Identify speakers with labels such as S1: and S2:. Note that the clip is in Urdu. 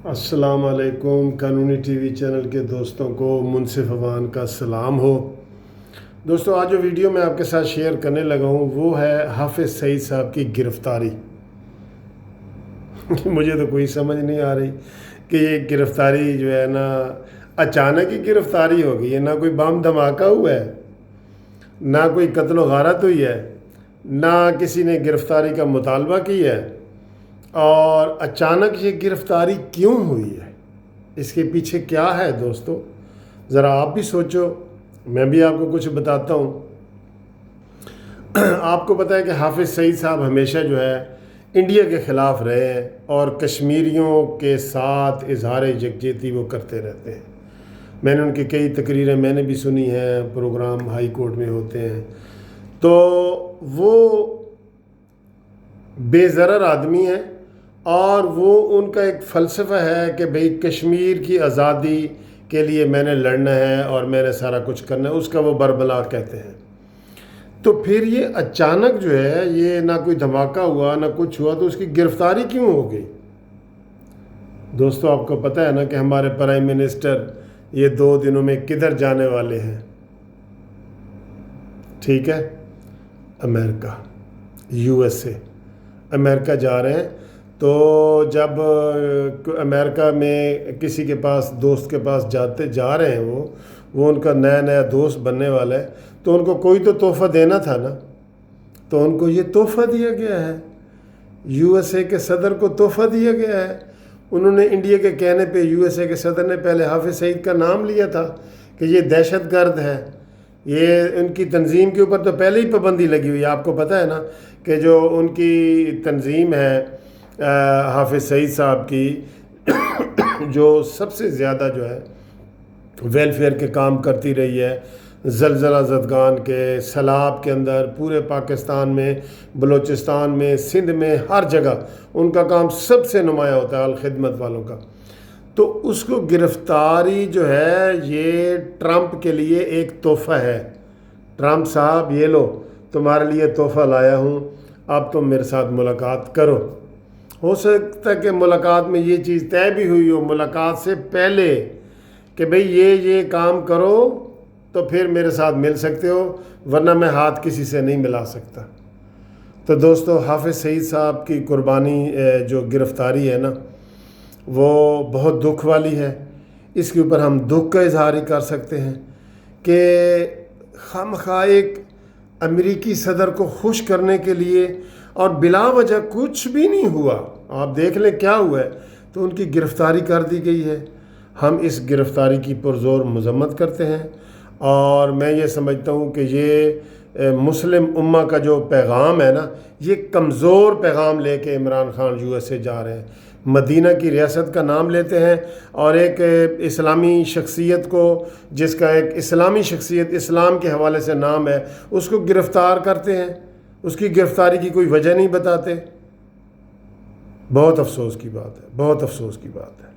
S1: السلام علیکم۔ قانونی ٹی وی چینل کے دوستوں کو منصف اوان کا سلام ہو۔ دوستو، آج جو ویڈیو میں آپ کے ساتھ شیئر کرنے لگا ہوں وہ ہے حافظ سعید صاحب کی گرفتاری۔ مجھے تو کوئی سمجھ نہیں آ رہی کہ یہ گرفتاری جو ہے نا اچانک ہی گرفتاری ہو گئی ہے، نہ کوئی بم دھماکہ ہوا ہے، نہ کوئی قتل و غارت ہوئی ہے، نہ کسی نے گرفتاری کا مطالبہ کیا ہے، اور اچانک یہ گرفتاری کیوں ہوئی ہے، اس کے پیچھے کیا ہے دوستو؟ ذرا آپ بھی سوچو، میں بھی آپ کو کچھ بتاتا ہوں۔ آپ کو پتہ ہے کہ حافظ سعید صاحب ہمیشہ جو ہے انڈیا کے خلاف رہے ہیں اور کشمیریوں کے ساتھ اظہار یکجہتی وہ کرتے رہتے ہیں۔ میں نے ان کی کئی تقریریں میں نے بھی سنی ہیں، پروگرام ہائی کورٹ میں ہوتے ہیں، تو وہ بے ضرر آدمی ہیں، اور وہ ان کا ایک فلسفہ ہے کہ بھئی کشمیر کی آزادی کے لیے میں نے لڑنا ہے اور میں نے سارا کچھ کرنا ہے، اس کا وہ بربلا کہتے ہیں۔ تو پھر یہ اچانک جو ہے یہ نہ کوئی دھماکہ ہوا نہ کچھ ہوا، تو اس کی گرفتاری کیوں ہو گئی؟ دوستو، آپ کو پتہ ہے نا کہ ہمارے پرائم منسٹر یہ 2 دنوں میں کدھر جانے والے ہیں؟ ٹھیک ہے، امریکہ، USA امریکہ جا رہے ہیں۔ تو جب امریکہ میں کسی کے پاس دوست کے پاس جا رہے ہیں، وہ ان کا نیا دوست بننے والا ہے، تو ان کو کوئی تو تحفہ دینا تھا نا، تو ان کو یہ تحفہ دیا گیا ہے، USA کے صدر کو تحفہ دیا گیا ہے۔ انہوں نے انڈیا کے کہنے پہ USA کے صدر نے پہلے حافظ سعید کا نام لیا تھا کہ یہ دہشت گرد ہے، یہ ان کی تنظیم کے اوپر تو پہلے ہی پابندی لگی ہوئی ہے۔ آپ کو پتہ ہے نا کہ جو ان کی تنظیم ہے حافظ سعید صاحب کی، جو سب سے زیادہ جو ہے ویلفیئر کے کام کرتی رہی ہے، زلزلہ زدگان کے، سیلاب کے اندر، پورے پاکستان میں، بلوچستان میں، سندھ میں، ہر جگہ ان کا کام سب سے نمایاں ہوتا ہے، الخدمت والوں کا۔ تو اس کو گرفتاری جو ہے یہ ٹرمپ کے لیے ایک تحفہ ہے۔ ٹرمپ صاحب، یہ لو تمہارے لیے تحفہ لایا ہوں، اب تم میرے ساتھ ملاقات کرو۔ ہو سکتا ہے کہ ملاقات میں یہ چیز طے بھی ہوئی ہو ملاقات سے پہلے کہ بھئی یہ کام کرو تو پھر میرے ساتھ مل سکتے ہو، ورنہ میں ہاتھ کسی سے نہیں ملا سکتا۔ تو دوستو، حافظ سعید صاحب کی قربانی جو گرفتاری ہے نا، وہ بہت دکھ والی ہے۔ اس کے اوپر ہم دکھ کا اظہار ہی کر سکتے ہیں کہ خواہ ایک امریکی صدر کو خوش کرنے کے لیے، اور بلا وجہ کچھ بھی نہیں ہوا، آپ دیکھ لیں کیا ہوا ہے، تو ان کی گرفتاری کر دی گئی ہے۔ ہم اس گرفتاری کی پرزور مذمت کرتے ہیں، اور میں یہ سمجھتا ہوں کہ یہ مسلم امہ کا جو پیغام ہے نا، یہ کمزور پیغام لے کے عمران خان USA جا رہے ہیں۔ مدینہ کی ریاست کا نام لیتے ہیں، اور ایک اسلامی شخصیت کو، جس کا ایک اسلامی شخصیت اسلام کے حوالے سے نام ہے، اس کو گرفتار کرتے ہیں، اس کی گرفتاری کی کوئی وجہ نہیں بتاتے۔ بہت افسوس کی بات ہے، بہت افسوس کی بات ہے۔